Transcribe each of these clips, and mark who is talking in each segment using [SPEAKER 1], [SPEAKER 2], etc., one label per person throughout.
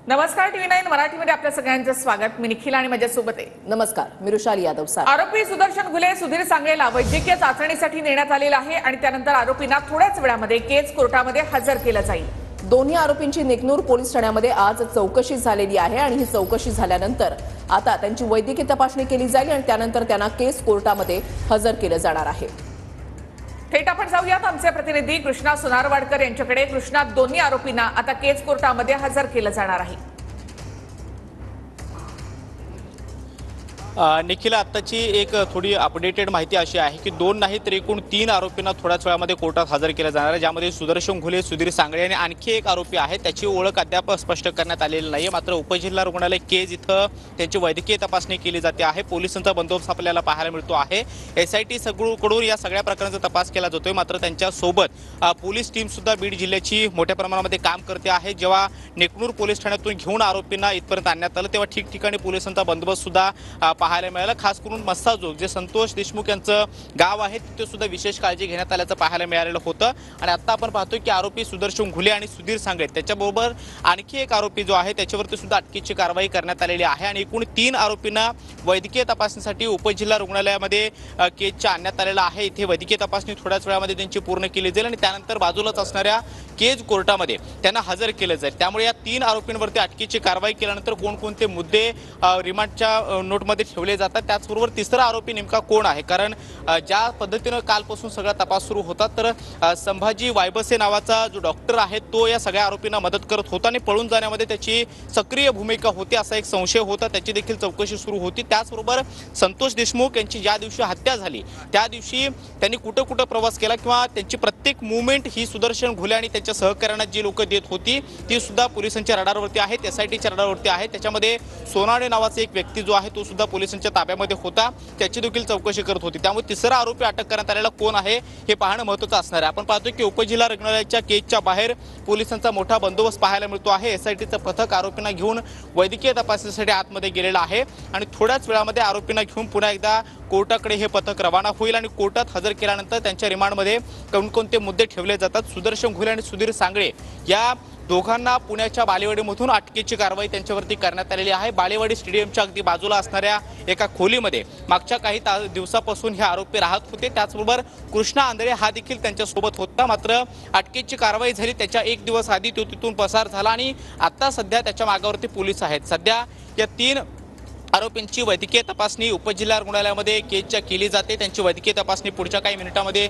[SPEAKER 1] नमस्कार TV9 मराठीमध्ये आपल्या सगळ्यांचं स्वागत। मी निखिल आणि माझ्यासोबत आहे।
[SPEAKER 2] नमस्कार, मी रुशाली यादव सर।
[SPEAKER 1] आरोपी सुदर्शन घुले सुधीर सांगळेला वैद्यकीय चाचणीसाठी नेण्यात आलेला आहे आणि त्यानंतर आरोपींना थोड्याच वेळामध्ये केज कोर्टामध्ये हजर केलं जाईल।
[SPEAKER 2] दोन्ही आरोपींची नेकनूर पोलीस ठाण्यामध्ये आज चौकशी झालेली आहे आणि ही चौकशी झाल्यानंतर आता त्यांची वैद्यकीय तपासणी केली जाईल आणि त्यानंतर त्यांना केस कोर्टामध्ये हजर केलं जाणार आहे।
[SPEAKER 1] थेट आपण जाऊयात आमचे प्रतिनिधी कृष्णा सोनारवाडकर यांच्याकडे। कृष्णा, दोन्ही आरोपींना आता केज कोर्टामध्ये हजर केलं जाणार आहे।
[SPEAKER 3] निखिल, आत्ताची एक थोडी अपडेटेड माहिती अशी आहे की दोन नाही तर एकूण 3 आरोपींना थोड्याच वेळामध्ये कोर्टात हजर केलं जाणार आहे, ज्यामध्ये सुदर्शन घुले, सुधीर सांगळे आणि आणखी एक आरोपी आहे। त्याची ओळख अद्याप स्पष्ट करण्यात आलेली नाही। मात्र उपजिल्हा रुग्णालय केज इथं त्यांची वैद्यकीय तपासणी केली जाते आहे। पोलिसांचा बंदोबस्त आपल्याला पाहायला मिळतो आहे। SIT कडून या सगळ्या प्रकरणाचा तपास केला जातोय। मात्र त्यांच्या सोबत पोलीस टीम सुद्धा बीड जिल्ह्याची मोठ्या प्रमाणामध्ये काम करते आहे। जेव्हा नेकनूर पोलीस ठाण्यातून घेऊन आरोपींना इथपर्यंत आणण्यात आलं तेव्हा ठिकठिकाणी पोलिसांचा बंदोबस्त सुद्धा पाहायला मिळाला। खास करून मस्साजोग जे संतोष देशमुख यांचं गाव आहे तिथे सुद्धा विशेष काळजी घेण्यात आल्याचं पाहायला मिळालेलं होतं। आणि आता आपण पाहतोय की आरोपी सुदर्शन घुले आणि सुधीर सांगळे त्याच्याबरोबर आणखी एक आरोपी जो आहे त्याच्यावरती सुद्धा अटकेची कारवाई करण्यात आलेली आहे आणि एकूण 3 आरोपींना वैद्यकीय तपासणीसाठी उपजिल्हा रुग्णालयामध्ये केजच्या आणण्यात आलेला आहे। इथे वैद्यकीय तपासणी थोड्याच वेळामध्ये त्यांची पूर्ण केली जाईल आणि त्यानंतर बाजूलाच असणाऱ्या केज कोर्टामध्ये त्यांना हजर केलं जाईल। त्यामुळे या 3 आरोपींवरती अटकेची कारवाई केल्यानंतर कोणकोणते मुद्दे रिमांडच्या नोटमध्ये ठेवले जातात, त्याचबरोबर तिसरा आरोपी नेमका कोण आहे। कारण ज्या पद्धतीने कालपासून सगळा तपास सुरू होता तर संभाजी वायबसे नावाचा जो डॉक्टर आहे तो या सगळ्या आरोपींना मदत करत होता आणि पळून जाण्यामध्ये त्याची सक्रिय भूमिका होती असा एक संशय होता। त्याची देखील चौकशी सुरू होती। त्याचबरोबर संतोष देशमुख यांची ज्या दिवशी हत्या झाली त्या दिवशी त्यांनी कुठं कुठं प्रवास केला किंवा त्यांची प्रत्येक मूवमेंट ही सुदर्शन घुले आणि त्यांच्या सहकार्यांना जी लोक देत होती ती सुद्धा पोलिसांच्या रडारवरती आहेत, SITच्या रडारवरती आहे। त्याच्यामध्ये सोनाडे नावाचा एक व्यक्ती जो आहे तो सुद्धा पोलिसांच्या ताब्यामध्ये होता, त्याची देखील चौकशी करत होती। त्यामुळे तिसरा आरोपी अटक करण्यात आलेला कोण आहे हे पाहणं महत्त्वाचं असणार आहे। आपण पाहतोय की उपजिल्हा रुग्णालयाच्या केजच्या बाहेर पोलिसांचा मोठा बंदोबस्त पाहायला मिळतो आहे। SITचं पथक आरोपींना घेऊन वैद्यकीय तपासणीसाठी आतमध्ये गेलेलं आहे आणि थोड्याच वेळामध्ये आरोपींना घेऊन पुन्हा एकदा कोर्टाकडे हे पथक रवाना होईल आणि कोर्टात हजर केल्यानंतर त्यांच्या रिमांडमध्ये कोणकोणते मुद्दे ठेवले जातात। सुदर्शन घुले आणि सुधीर सांगळे या दोघांना पुण्याच्या बालेवाडीमधून अटकेची कारवाई त्यांच्यावरती करण्यात आलेली आहे। बालेवाडी स्टेडियमच्या अगदी बाजूला असणाऱ्या एका खोलीमध्ये मागच्या काही दिवसापासून हे आरोपी राहत होते। त्याचबरोबर कृष्णा आंधळे हा देखील त्यांच्यासोबत होता। मात्र अटकेची कारवाई झाली त्याच्या 1 दिवस आधी तो तिथून पसार झाला आणि आता सध्या त्याच्या मागावरती पोलीस आहेत। सध्या या 3 आरोपींची वैद्यकीय तपासणी उपजिल्हा रुग्णालयामध्ये केजच्या केली जाते। त्यांची वैद्यकीय तपासणी पुढच्या काही मिनिटांमध्ये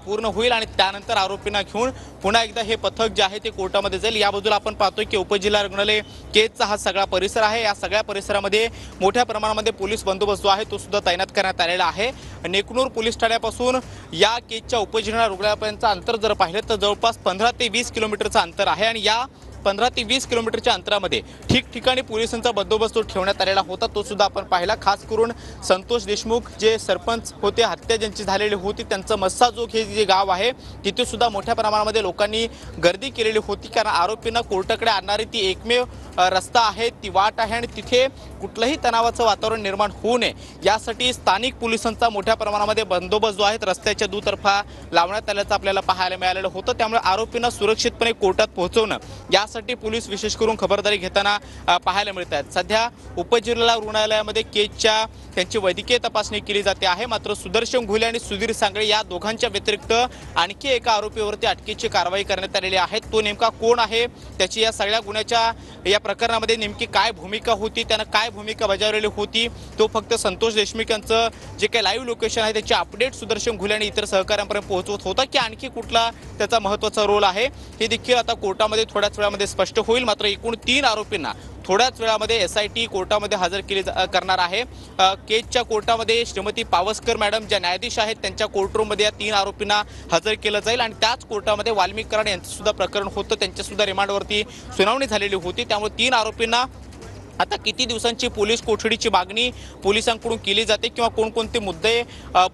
[SPEAKER 3] पूर्ण होईल आणि त्यानंतर आरोपींना घेऊन पुन्हा एकदा हे पथक जे आहे ते कोर्टामध्ये जाईल। या बाजूला आपण पाहतोय की उपजिल्हा रुग्णालय केजचा हा सगळा परिसर आहे। या सगळ्या परिसरामध्ये मोठ्या प्रमाणामध्ये पोलीस बंदोबस्त जो आहे तो सुद्धा तैनात करण्यात आलेला आहे। नेकनूर पोलीस ठाण्यापासून या केजच्या उपजिल्हा रुग्णालयापर्यंतचं अंतर जर पाहिलं तर जवळपास 15 ते 20 किलोमीटरचं अंतर आहे आणि या 15 ते 20 किलोमीटरच्या अंतरामध्ये ठिकठिकाणी पोलिसांचा बंदोबस्त ठेवण्यात आलेला होता, तो सुद्धा आपण पाहिला। खास करून संतोष देशमुख जे सरपंच होते, हत्या ज्यांची झालेली होती, त्यांचं मस्साजोग हे जे गाव आहे तिथे सुद्धा मोठ्या प्रमाणामध्ये लोकांनी गर्दी केलेली होती। कारण आरोपींना कोर्टाकडे आणणारी ती एकमेव रस्ता आहे, ती वाट आहे आणि तिथे कुठलंही तणावाचं वातावरण निर्माण होऊ नये यासाठी स्थानिक पोलिसांचा मोठ्या प्रमाणामध्ये बंदोबस्त जो आहे रस्त्याच्या दुतर्फा लावण्यात आल्याचं आपल्याला पाहायला मिळालेलं होतं। त्यामुळे आरोपींना सुरक्षितपणे कोर्टात पोहोचवणं यासाठी पोलीस विशेष करून खबरदारी घेताना पाहायला मिळत आहेत। सध्या उपजिल्हा रुग्णालयामध्ये केजच्या त्यांची वैद्यकीय तपासणी केली जाते आहे। मात्र सुदर्शन घुले आणि सुधीर सांगळे या दोघांच्या व्यतिरिक्त आणखी एका आरोपीवरती अटकेची कारवाई करण्यात आलेली आहे। तो नेमका कोण आहे, त्याची या सगळ्या गुन्ह्याच्या या प्रकरणामध्ये नेमकी काय भूमिका होती, त्यानं काय भूमिका बजावलेली होती, तो फक्त संतोष देशमुख यांचं जे काही लाईव्ह लोकेशन आहे त्याची अपडेट सुदर्शन घुले आणि इतर सहकाऱ्यांपर्यंत पोहोचवत होता की आणखी कुठला त्याचा महत्त्वाचा रोल आहे हे देखील आता कोर्टामध्ये थोड्याच वेळामध्ये स्पष्ट होईल। मात्र एकूण 3 आरोपींना थोड्याच वेळामध्ये SIT कोर्टामध्ये हजर केली करणार आहे। केजच्या कोर्टामध्ये श्रीमती पावसकर मॅडम ज्या न्यायाधीश आहेत त्यांच्या कोर्टरूममध्ये या 3 आरोपींना हजर केलं जाईल आणि त्याच कोर्टामध्ये वाल्मिक कराड यांचं सुद्धा प्रकरण होतं, त्यांच्या सुद्धा रिमांडवरती सुनावणी झालेली होती। त्यामुळे 3 आरोपींना आता किती दिवसांची पोलीस कोठडीची मागणी पोलिसांकडून केली जाते किंवा कोणकोणते मुद्दे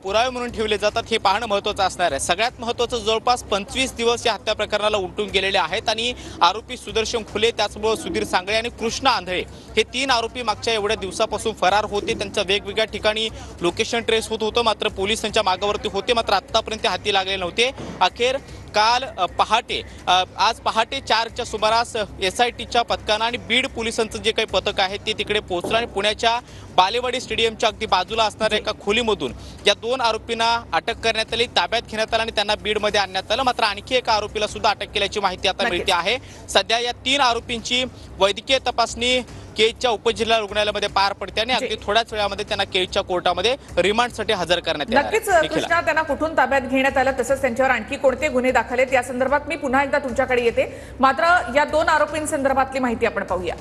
[SPEAKER 3] पुरावे म्हणून ठेवले जातात हे पाहणं महत्त्वाचं असणार आहे। सगळ्यात महत्त्वाचं जवळपास 25 दिवस या हत्या प्रकरणाला उलटून गेलेले आहेत आणि आरोपी सुदर्शन घुले, त्याचबरोबर सुधीर सांगळे आणि कृष्णा आंधळे हे 3 आरोपी मागच्या एवढ्या दिवसापासून फरार होते। त्यांच्या वेगवेगळ्या ठिकाणी लोकेशन ट्रेस होत होतं, मात्र पोलिसांच्या मागावरती होते, मात्र आतापर्यंत हाती लागले नव्हते। अखेर काल पहाटे आज पहाटे 4च्या सुमारास SITच्या पथकानं आणि बीड पोलिसांचं जे काही पथक आहे ते तिकडे पोहोचलं आणि पुण्याच्या बालेवाडी स्टेडियमच्या अगदी बाजूला असणाऱ्या एका खोलीमधून या 2 आरोपींना अटक करण्यात आली, ताब्यात घेण्यात आलं आणि त्यांना बीडमध्ये आणण्यात आलं. मात्र आणखी एका आरोपीला सुद्धा अटक केल्याची माहिती आता मिळते आहे. सध्या या 3 आरोपींची वैद्यकीय तपासणी केजच्या उपजिल्हा रुग्णालयामध्ये पार पडते आणि अगदी थोड्याच वेळामध्ये त्यांना केजच्या कोर्टामध्ये रिमांडसाठी हजर करण्यात येणार आहे.
[SPEAKER 1] नक्कीच कृष्णा, त्यांना कुठून ताब्यात घेण्यात आलं, तसंच त्यांच्यावर आणखी कोणते गुन्हे दाखल आहेत या संदर्भात मी पुन्हा एकदा तुमच्याकडे येते. मात्र या 2 आरोपींसंदर्भातली माहिती आपण पाहूया.